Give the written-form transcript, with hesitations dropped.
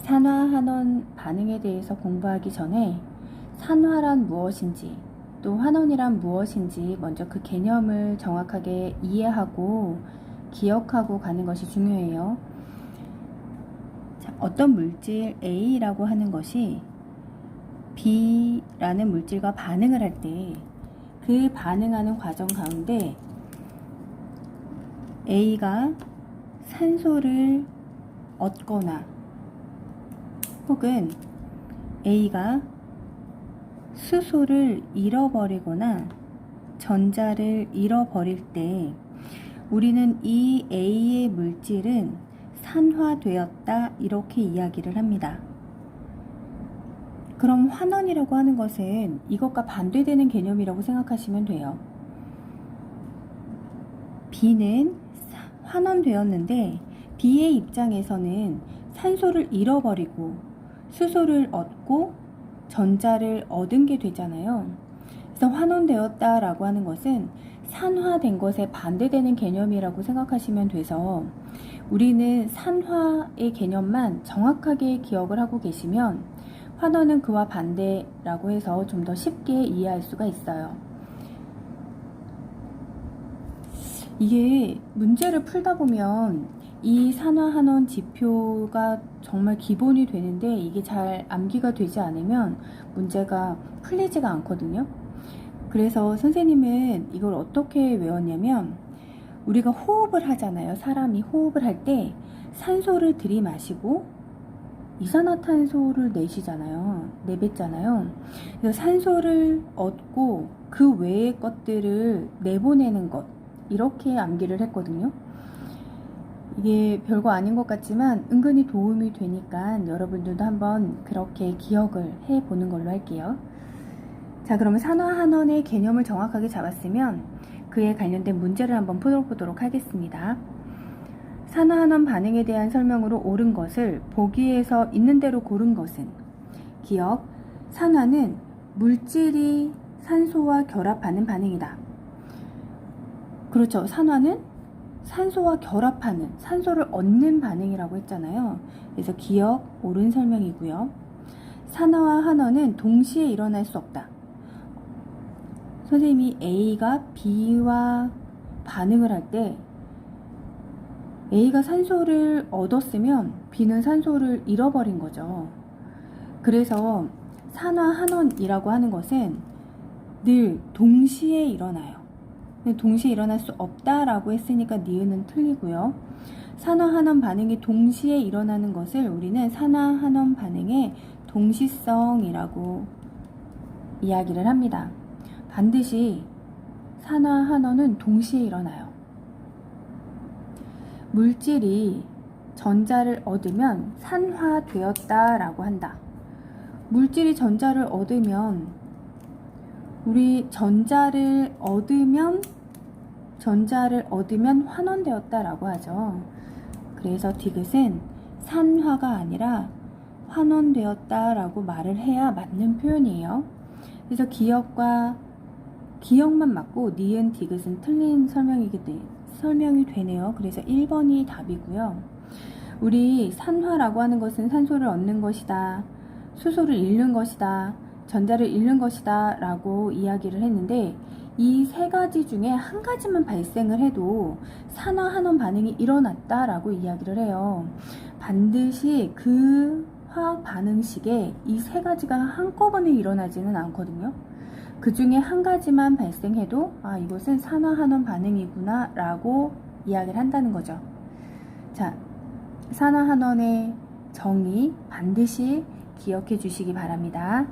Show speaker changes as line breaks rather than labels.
산화환원 반응에 대해서 공부하기 전에 산화란 무엇인지 또 환원이란 무엇인지 먼저 그 개념을 정확하게 이해하고 기억하고 가는 것이 중요해요. 자, 어떤 물질 A라고 하는 것이 B라는 물질과 반응을 할 때 그 반응하는 과정 가운데 A가 산소를 얻거나 혹은 A가 수소를 잃어버리거나 전자를 잃어버릴 때 우리는 이 A의 물질은 산화되었다 이렇게 이야기를 합니다. 그럼 환원이라고 하는 것은 이것과 반대되는 개념이라고 생각하시면 돼요. B는 환원되었는데 B의 입장에서는 산소를 잃어버리고 수소를 얻고 전자를 얻은 게 되잖아요. 그래서 환원되었다라고 하는 것은 산화된 것에 반대되는 개념이라고 생각하시면 돼서 우리는 산화의 개념만 정확하게 기억을 하고 계시면 환원은 그와 반대라고 해서 좀 더 쉽게 이해할 수가 있어요. 이게 문제를 풀다 보면 이 산화환원 지표가 정말 기본이 되는데 이게 잘 암기가 되지 않으면 문제가 풀리지가 않거든요. 그래서 선생님은 이걸 어떻게 외웠냐면 우리가 호흡을 하잖아요. 사람이 호흡을 할 때 산소를 들이마시고 이산화탄소를 내뱉잖아요. 그래서 산소를 얻고 그 외의 것들을 내보내는 것 이렇게 암기를 했거든요. 이게 별거 아닌 것 같지만 은근히 도움이 되니까 여러분들도 한번 그렇게 기억을 해보는 걸로 할게요. 자, 그러면 산화환원의 개념을 정확하게 잡았으면 그에 관련된 문제를 한번 풀어보도록 하겠습니다. 산화환원 반응에 대한 설명으로 옳은 것을 보기에서 있는 대로 고른 것은 기억, 산화는 물질이 산소와 결합하는 반응이다. 그렇죠. 산화는 산소와 결합하는, 산소를 얻는 반응이라고 했잖아요. 그래서 기억, 옳은 설명이고요. 산화와 환원은 동시에 일어날 수 없다. 선생님이 A가 B와 반응을 할 때 A가 산소를 얻었으면 B는 산소를 잃어버린 거죠. 그래서 산화환원이라고 하는 것은 늘 동시에 일어나요. 동시에 일어날 수 없다라고 했으니까 니은은 틀리고요. 산화환원 반응이 동시에 일어나는 것을 우리는 산화환원 반응의 동시성이라고 이야기를 합니다. 반드시 산화환원은 동시에 일어나요. 물질이 전자를 얻으면 산화되었다라고 한다. 물질이 전자를 얻으면 우리 전자를 얻으면 환원되었다라고 하죠. 그래서 디귿은 산화가 아니라 환원되었다라고 말을 해야 맞는 표현이에요. 그래서 기억만 맞고 니은 디귿은 틀린 설명이 되네요. 그래서 1번이 답이고요. 우리 산화라고 하는 것은 산소를 얻는 것이다, 수소를 잃는 것이다, 전자를 잃는 것이다 라고 이야기를 했는데 이 세 가지 중에 한 가지만 발생을 해도 산화환원 반응이 일어났다 라고 이야기를 해요. 반드시 그 화학 반응식에 이 세 가지가 한꺼번에 일어나지는 않거든요. 그 중에 한 가지만 발생해도 이것은 산화환원 반응이구나 라고 이야기를 한다는 거죠. 자, 산화환원의 정의 반드시 기억해 주시기 바랍니다.